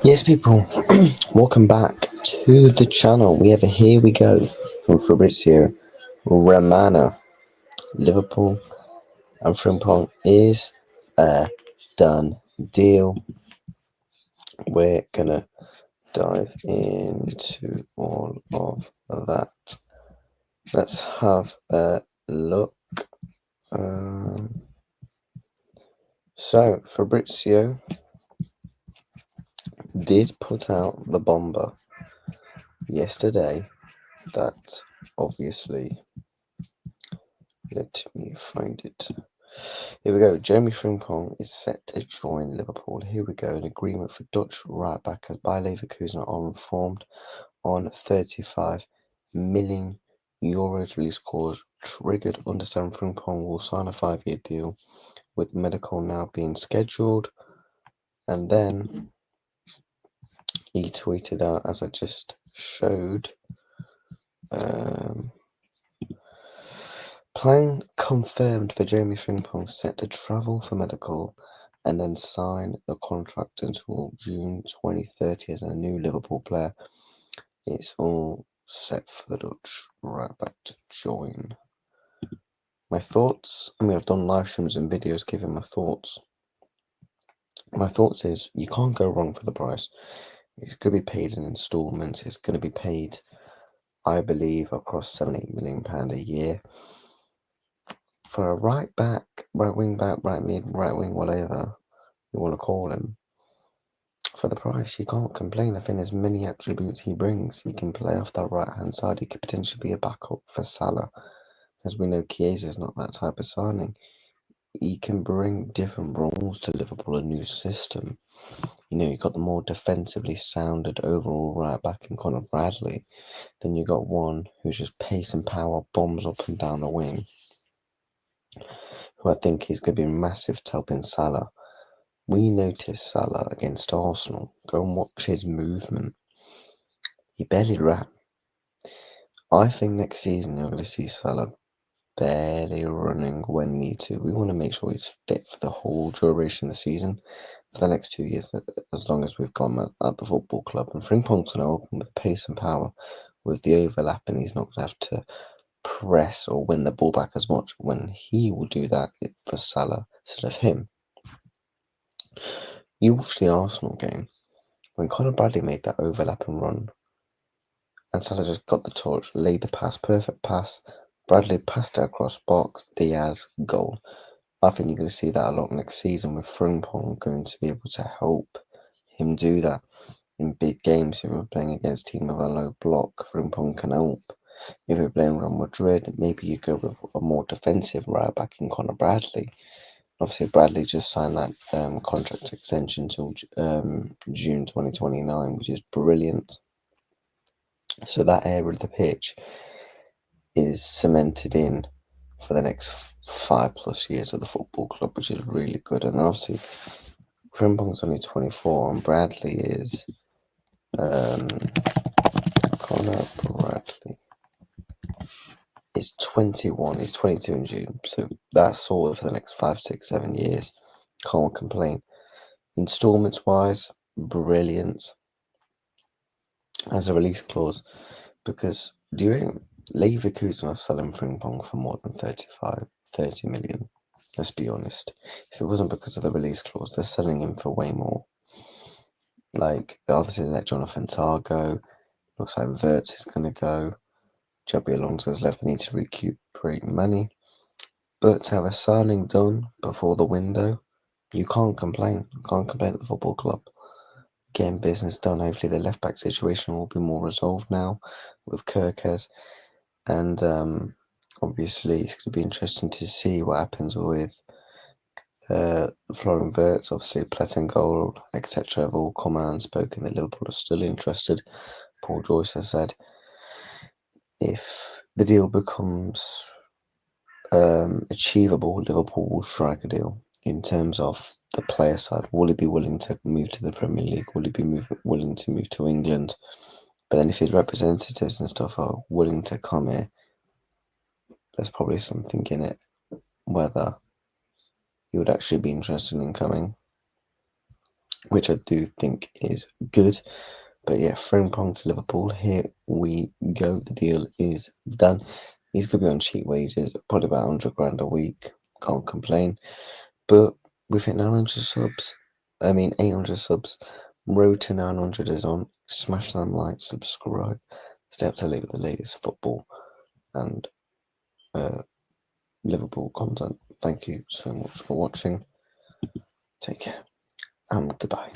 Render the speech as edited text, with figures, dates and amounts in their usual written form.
Yes, people, welcome back to the channel. We have a Here We Go from Fabrizio Romano. Liverpool and Frimpong is a done deal. We're gonna dive into all of that. Let's have a look. So Fabrizio did put out the bomber yesterday that obviously, let me find it. Here we go. Jeremy Frimpong is set to join Liverpool. Here we go. An agreement for Dutch right back as by Leverkusen are informed on 35 million euros release clause triggered. Understand Frimpong will sign a 5-year deal with medical now being scheduled. And then he tweeted out, as I just showed, plan confirmed for Jeremy Frimpong, set to travel for medical and then sign the contract until June 2030 as a new Liverpool player. It's all set for the Dutch right back to join. My thoughts, I've done live streams and videos giving my thoughts. My thoughts is you can't go wrong for the price. It's going to be paid in installments. It's going to be paid, I believe, across £7-8 million a year. For a right back, right wing back, right mid, right wing, whatever you want to call him, for the price, you can't complain. I think there's many attributes he brings. He can play off that right-hand side. He could potentially be a backup for Salah. As we know, Chiesa's not that type of signing. He can bring different roles to Liverpool, a new system. You've got the more defensively sounded overall right back in Conor Bradley. Then you got one who's just pace and power, bombs up and down the wing, who I think is going to be massive to helping Salah. We noticed Salah against Arsenal. Go and watch his movement. He barely ran. I think next season you're going to see Salah barely running when need to. We want to make sure he's fit for the whole duration of the season, for the next 2 years, as long as we've got him at the football club. And Frimpong's going to open with pace and power, with the overlap, and he's not going to have to press or win the ball back as much when he will do that for Salah instead of him. You watch the Arsenal game, when Conor Bradley made that overlap and run, and Salah just got the touch, laid the pass, perfect pass. Bradley passed it across box, Diaz, goal. I think you're going to see that a lot next season, with Frimpong going to be able to help him do that. In big games, if we're playing against a team with a low block, Frimpong can help. If we're playing Real Madrid, maybe you go with a more defensive right back in Conor Bradley. Obviously, Bradley just signed that contract extension till June 2029, which is brilliant. So that area of the pitch is cemented in for the next 5+ years of the football club, which is really good. And obviously, Frimpong's only 24, and Bradley is Conor Bradley is 21. He's 22 in June, so that's sorted for the next 5, 6, 7 years. Can't complain. Installments wise, brilliant as a release clause, because during Leverkusen are selling Frimpong for more than 30 million. Let's be honest. If it wasn't because of the release clause, they're selling him for way more. Like, they obviously let Jonathan Tah go. Looks like Wirtz is going to go. Watchalongs has left. They need to recuperate money. But to have a signing done before the window, you can't complain. You can't complain at the football club. Getting business done. Hopefully the left back situation will be more resolved now with Kirkes. And obviously it's going to be interesting to see what happens with Florian Wirtz. Obviously Plettengold, etc. have all come out and spoken that Liverpool are still interested. Paul Joyce has said if the deal becomes achievable, Liverpool will strike a deal. In terms of the player side, will he be willing to move to the Premier League? Will he be willing to move to England? But then if his representatives and stuff are willing to come here, there's probably something in it, whether he would actually be interested in coming. which I do think is good. But yeah, Frimpong to Liverpool. Here we go. The deal is done. He's going to be on cheap wages, probably about 100 grand a week. Can't complain. But we've hit 900 subs. 800 subs. Road to 900 is on. Smash that like, subscribe. Stay up to date with the latest football and Liverpool content. Thank you so much for watching. Take care and goodbye.